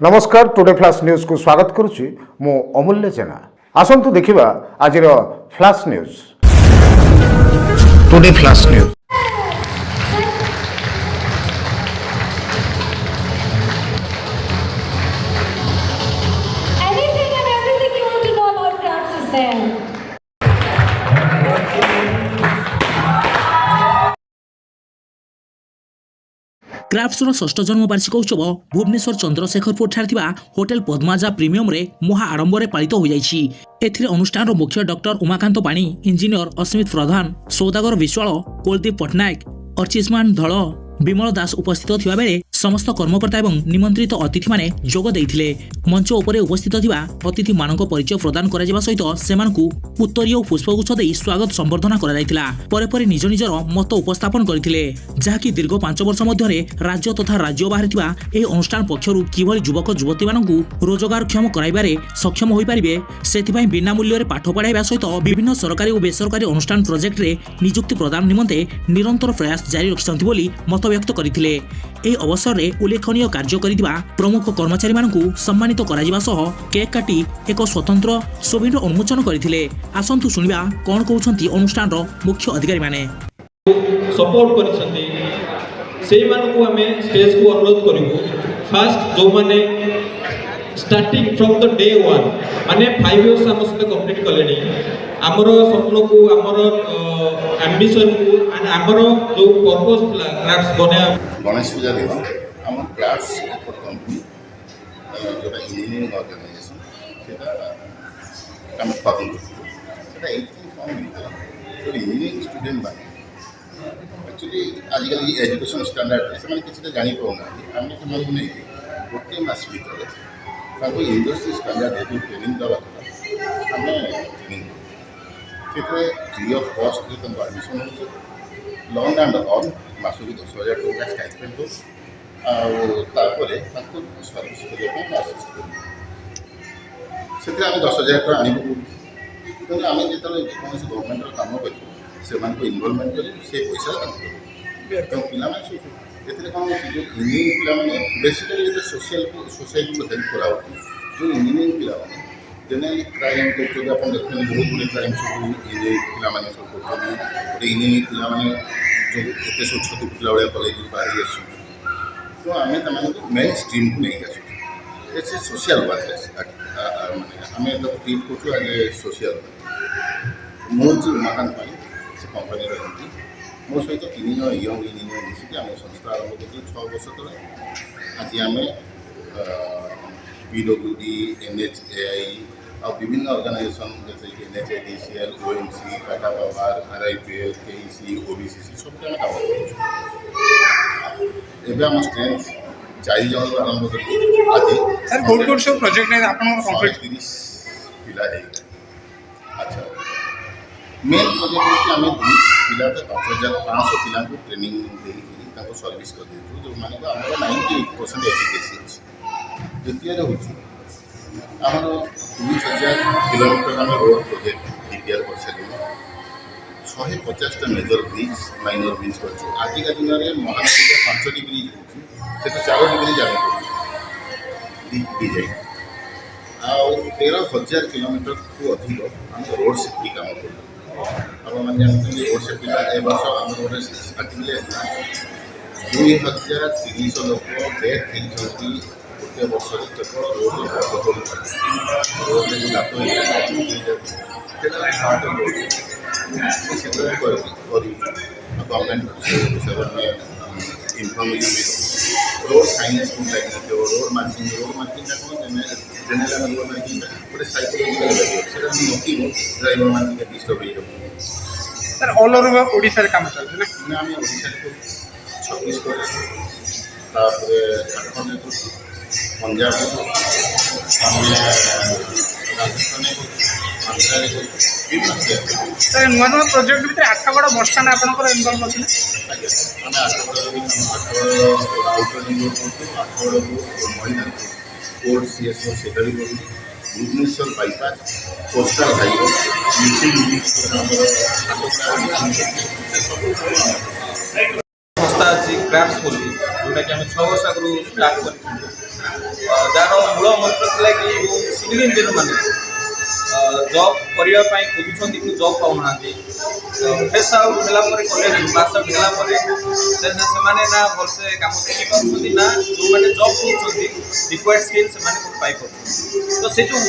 नमस्कार today flash news को स्वागत करुच्ची मु अमूल्य जेना। आसंतु देखिबा आजिर flash news. Today flash news. Anything and everything you want to know about Crapts is there. क्राफ्ट्सर षष्ठ जन्म वार्षिक उत्सव भुवनेश्वर चंद्रशेखरपुर होटेल पद्माजा प्रीमियम रे महा आडंबर पालित हो जाइछि। एथिरे अनुष्ठान मुख्य डॉक्टर उमाकांत पाणी, इंजीनियर अस्मित प्रधान, सौदागर विश्वाल, कुलदीप पट्टनायक, अर्चिस्मान धल, विमल दास उपस्थित थिबा बेले समस्त कर्मकर्ता एवं निमंत्रित अतिथि माने जोग देइथिले। मंच उपरे उपस्थित थिबा अतिथि मानक परिचय प्रदान करा जेबा सहित सेमानकु उत्तरीय और पुष्पगुच्छ देई स्वागत संबर्धना करा जाइतिला। परे परे निज निजर मत उपस्थापन करथिले, जहाकि दीर्घ 5 वर्ष मध्यरे राज्य तथा राज्य बाहर थिबा एही अनुष्ठान पक्षरु किभଳି युवक युवती मानकु रोजगारक्षम कराइबारे सक्षम होई परिबे सेथिपई बिना मूल्य रे पाठ पढाइबा सहित विभिन्न सरकारी और बेसरकारी अनुष्ठान प्रोजेक्ट रे नियुक्ति प्रदान निमंते निरंतर प्रयास जारी रखिसंथि बोली मत व्यक्त करथिले। एही अवसर रे उल्लेखनीय कार्य करिदिबा प्रमुख कर्मचारी मानकु सम्मानित कराजिबा सह केक काटी एक स्वतंत्र शोभिर उन्मोचन करथिले। आसंतु सुनिबा कोन कहउछंती अनुष्ठान रो मुख्य अधिकारी माने। सपोर्ट करिसंती सेही मानकु हमें स्टेज को अनुरोध करिवो। फर्स्ट जो माने स्टार्टिंग फ्रॉम द डे 1 माने 5 इयर्स हम सते कंप्लीट कलेनी हमर स्वप्न को हमर एम्बिशन को एंड हमर जो पर्पस थला क्राफ्ट्स बने गणेश पूजा दिन हम क्राफ्ट्स कंपनी जोटा इंजीनियरिंग ऑर्गेनाइजेशन सेटा काम पालन सेटा एथि फॉर्म तो इंजीनियरिंग स्टूडेंट बा एक्चुअली आजकल एजुकेशन स्टैंडर्ड से माने किसी जानि पाउना हमने के मन नहीं गोटे मास भीतर ताको इंडस्ट्री स्टैंडर्ड जो ट्रेनिंग दवा हमें ट्रेनिंग सेटा फ्री ऑफ कॉस्ट रे तुम एडमिशन हो लॉन्ग एंड ऑन मासुक 10,000 टका स्टाइपेंड दो आउे सर्विस करने आसिस्ट कर आम 10,000 टका आणबू कि आम जो कौन गवर्नमेंट काम कर इनवल्वमेंट कर पैसा काम कर पिला एथे कौन हो जो इंजीनियरिंग पिला बेसिकली सोशल सोसाइटी को हेल्प करा जो इंजीनियरिंग पिला जेनराली क्राइम करते देखते बहुत गुड़े क्राइम सब इंजीनियरिंग पिला सब कर इंजीनियरिंग पिला जो एत सब छतु पिला भाया कलेज बाहरी आस तो आम मेन स्ट्रीम को नहीं आस इट्स ए सोशल वर्क माने आम ट्रीट कर सोशल वर्क मुझे उमाकांत पाणी से कंपनी रही मो सहित 3 जन यंग इंजीनियर मिसिक आम संस्था आरंभ कर 6 वर्ष तले आज आम PWD NHAI और विभिन्न ऑर्गेनाइजेशन जैसे कि NHIDCL OMC Tata power RIPL KEC OBCC सब काम एवं आम स्ट्रेंथ 4 जन आरंभ कर आज सर कोड कोड सब प्रोजेक्ट है आपन कंप्लीट 30 पिला है। अच्छा मेन प्रोजेक्ट आम पिला 5,500 पिला को ट्रेनिंग दे सर्विस कर दे जो माने आम 98% एफिकेसी अच्छी द्वितीय हूँ आमर 20,000 किलोमीटर आम रोड प्रोजेक्ट DPR कर सारे 150टा मेजर ब्रिज माइनर ब्रिज कर आजिका दिन में महानगर 5टी ब्रिज हो 4 डिग्री जाने डिजाइन आउ 13,000 किलोमीटर को अधिक आम रोड सेफ्टी काम कर मैंने जानते रोड सेफ्टी ए वर्ष आम गोटे आर्टिकल 2,300 लोक डेथ होती गोटे वर्ष केवल रोड रोड जो गात गवर्नमेंट विषय इनफर्मेशन रोड साइंस को लगे रोड मार्किंग कौन जेनेल रोड मार्किंग गोटे साइकोलॉजिकल लगे नोक ड्राइवर मान डिस्टर्ब हो सर ऑल ओवर ओडिसा रे काम चलते ना आम ओडिशा छत्तीसगढ़ झारखंड पंजाब राजस्थान आंध्र विभिन्न सर नुआ नुआ प्रोजेक्ट भीतर आठगड़ बस स्टाण्ड आपंकर इनवल्व अच्छे आम आठगड़ आउटर रिंग रोड कर आठगड़ को महिला कोर्ट CSO से भुवनेश्वर बाईपास कोस्टाल हाईवे संस्था अच्छी क्रैप्स बोली जोटा कि आम 6 वर्ष आगु स्टार्ट कर जार ଭଲ ମନ୍ତ୍ର ଥିଲା କି ସିଭିଲ୍ ଇଞ୍ଜିନିୟର ମାନେ ଜବ୍ କରିବା ପାଇଁ ଖୋଜୁଛନ୍ତି କିନ୍ତୁ ଜବ୍ ପାଉନାହାନ୍ତି। ଫ୍ରେଶ୍ ଆଉଟ୍ ହେଲା ପରେ କଲେଜରୁ ପାସ୍ ଆଉଟ୍ ହେଲା ପରେ ସେମାନେ ନା ଭଲସେ କାମ ଶିଖିପାରୁଛନ୍ତି ନା ଯେଉଁମାନେ ଜବ୍ କରୁଛନ୍ତି ରିକ୍ୱାର୍ଡ଼ ସ୍କିଲ୍ ସେମାନେ ପାଇପାରୁଛନ୍ତି। ତ ସେ ଯେଉଁ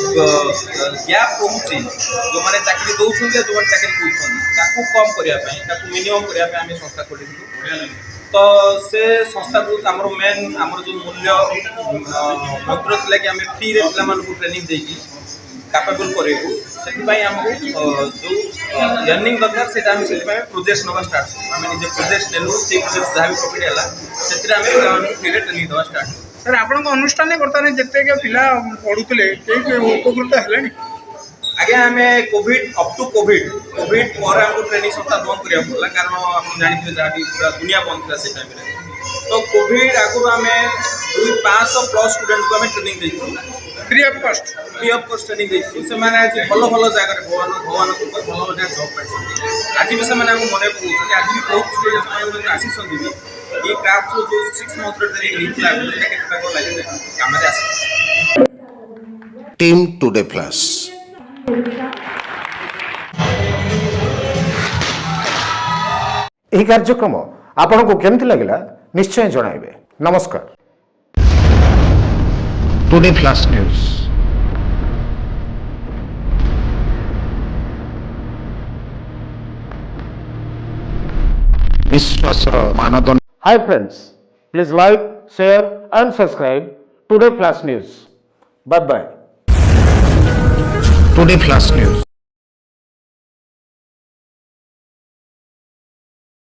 ଗ୍ୟାପ୍ ରହୁଛି ଯେଉଁମାନେ ଚାକିରି ଦେଉଛନ୍ତି ଆଉ ଯେଉଁମାନେ ଚାକିରି କରୁଛନ୍ତି ତାକୁ କମ୍ କରିବା ପାଇଁ ତାକୁ ମିନିମମ୍ କରିବା ପାଇଁ ଆମେ ସଂସ୍ଥା ଖୋଲିଥିଲୁ। ତ ସେ ସଂସ୍ଥାକୁ ଆମର ମେନ୍ ଆମର ଯେଉଁ ମୂଲ୍ୟ ମନ୍ତ୍ର ଥିଲା କି ଆମେ ଫ୍ରିରେ ପିଲାମାନଙ୍କୁ ଟ୍ରେନିଂ ଦେଇକି କାପାବୁଲ୍ କରେଇବୁ। ସେଥିପାଇଁ ଆମକୁ ଯେଉଁ ଲର୍ଣ୍ଣିଂ ଦରକାର ସେଇଟା ଆମେ ସେଥିପାଇଁ ପ୍ରୋଜେକ୍ଟ ନେବା ଷ୍ଟାର୍ଟ କରୁ। ଆମେ ନିଜେ ପ୍ରୋଜେକ୍ଟ ନେଲୁ, ସେଇ ପ୍ରୋଜେକ୍ଟ ଯାହା ବି ପ୍ରଫିଟ୍ ହେଲା ସେଥିରେ ଆମେ ପିଲାମାନଙ୍କୁ ଫ୍ରିରେ ଟ୍ରେନିଂ ଦେବା ଷ୍ଟାର୍ଟ କରୁ। ସାର୍ ଆପଣଙ୍କ ଅନୁଷ୍ଠାନରେ ବର୍ତ୍ତମାନ ଯେତେକ ପିଲା ପଢ଼ୁଥିଲେ କେହି ଉପକୃତ ହେଲେଣି? ଆଜ୍ଞା ଆମେ କୋଭିଡ୍ ଅପ୍ ଟୁ କୋଭିଡ୍ ପରେ ଆମକୁ ଟ୍ରେନିଂ ସଂସ୍ଥା ବନ୍ଦ କରିବାକୁ ପଡ଼ିଲା, କାରଣ ଆପଣ ଜାଣିଥିବେ ଯାହାକି ପୁରା ଦୁନିଆ ବନ୍ଦ ଥିଲା ସେଇ ଟାଇମ୍ରେ। ତ କୋଭିଡ୍ ଆଗରୁ ଆମେ 500+ ଷ୍ଟୁଡେଣ୍ଟକୁ ଆମେ ଟ୍ରେନିଂ ଦେଇଥିଲୁ ଫ୍ରି ଅଫ୍ କଷ୍ଟ ଟ୍ରେନିଂ ଦେଇଥିଲୁ। ସେମାନେ ଆଜି ଭଲ ଭଲ ଜାଗାରେ ଭଗବାନଙ୍କ ଉପରେ ଭଲ ଭଲ ଜାଗାରେ ଜବ୍ ପାଇଛନ୍ତି। ଆଜି ବି ସେମାନେ ଆମକୁ ମନେ ପକାଉଛନ୍ତି। ଆଜି ବି ବହୁତ ଷ୍ଟୁଡେଣ୍ଟ ସେମାନେ ଆସିଛନ୍ତି ବି ଏଇ କ୍ରାଫ୍ଟର ଯେଉଁ 6 ମନ୍ଥର ଟ୍ରେନିଂ ହେଇଥିଲା କେତେ ତାଙ୍କ ଲାଗିଲେ କାମରେ ଆସିଛି। Team Today Plus. ଏହି କାର୍ଯ୍ୟକ୍ରମ ଆପଣଙ୍କୁ କେମିତି ଲାଗିଲା ନିଶ୍ଚୟ ଜଣାଇବେ। ନମସ୍କାର। Today Flash News. ବିଶ୍ୱାସର ମାନଦଣ୍ଡ। Hi friends, please like, share and subscribe Today Flash News. Bye bye. Today Flash news.